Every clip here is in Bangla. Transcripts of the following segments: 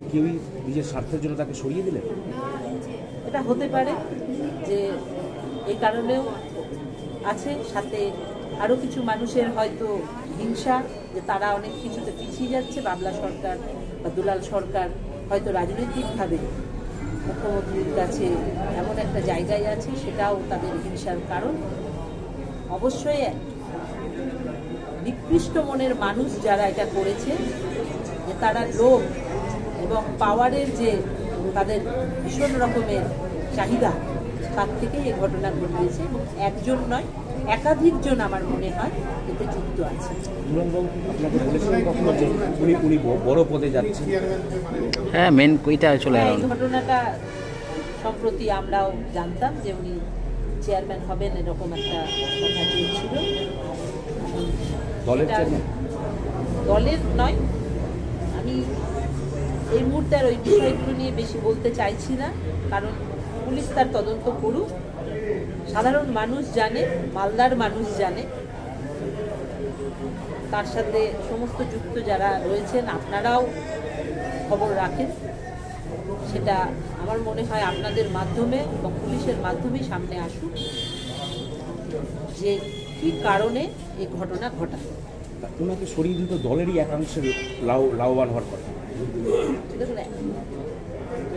কেউই নিজের স্বার্থের জন্য তাকে সরিয়ে দিলেন? এটা হতে পারে যে এই কারণেও আছে, সাথে আরও কিছু মানুষের হয়তো হিংসা যে তারা অনেক কিছুতে পিছিয়ে যাচ্ছে। বাবলা সরকার বা দুলাল সরকার হয়তো রাজনৈতিকভাবে মুখ্যমন্ত্রীর কাছে এমন একটা জায়গায় আছে, সেটাও তাদের হিংসার কারণ। অবশ্যই নিকৃষ্ট মনের মানুষ যারা এটা করেছে, যে তারা লোভ এবং পাওয়ারের যে তাদের ভীষণ রকমের চাহিদা, তার থেকেই এই ঘটনা ঘটিয়েছে। এবং একজন নয়, একাধিকজন আমার মনে হয় এতে যুক্ত আছে। আপনাকে বলেছিলেন কখনো যে উনি বড় পদে যাচ্ছেন? হ্যাঁ, মেন কইটা চলে এই ঘটনাটা সম্প্রতি আমরাও জানতাম যে উনি চেয়ারম্যান হবেন, এরকম একটা কথা চলছিল। দলের নয়, আমি এই মুহূর্তে আর ওই বিষয়গুলো নিয়ে বেশি বলতে চাইছি না, কারণ পুলিশ তার তদন্ত করুক। সাধারণ মানুষ জানে, মালদার মানুষ জানে, তার সাথে সমস্ত যুক্ত যারা রয়েছেন আপনারাও খবর রাখেন। সেটা আমার মনে হয় আপনাদের মাধ্যমে এবং পুলিশের মাধ্যমেই সামনে আসুক যে কী কারণে এই ঘটনা ঘটায়। ওনাকে সরিয়ে দিত দলেরই একাংশের লাভবান হওয়ার কথা। দেখুন,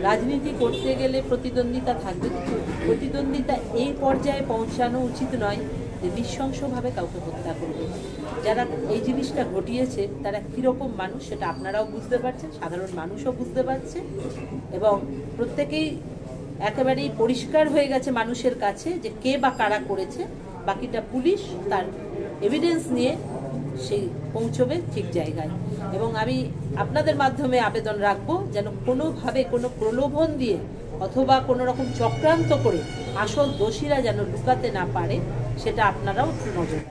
রাজনীতি করতে গেলে প্রতিদ্বন্দ্বিতা থাকবে, কিন্তু প্রতিদ্বন্দ্বিতা এই পর্যায়ে পৌঁছানো উচিত নয় যে নৃশংসভাবে কাউকে হত্যা করবে। যারা এই জিনিসটা ঘটিয়েছে তারা কীরকম মানুষ সেটা আপনারাও বুঝতে পারছেন, সাধারণ মানুষও বুঝতে পারছে, এবং প্রত্যেকেই একেবারেই পরিষ্কার হয়ে গেছে মানুষের কাছে যে কে বা কারা করেছে। বাকিটা পুলিশ তার এভিডেন্স নিয়ে সেই পৌঁছবে ঠিক জায়গায়। এবং আমি আপনাদের মাধ্যমে আবেদন রাখবো যেন কোনোভাবে কোনো প্রলোভন দিয়ে অথবা কোনো রকম চক্রান্ত করে আসল দোষীরা যেন লুকাতে না পারে, সেটা আপনারাও একটু নজর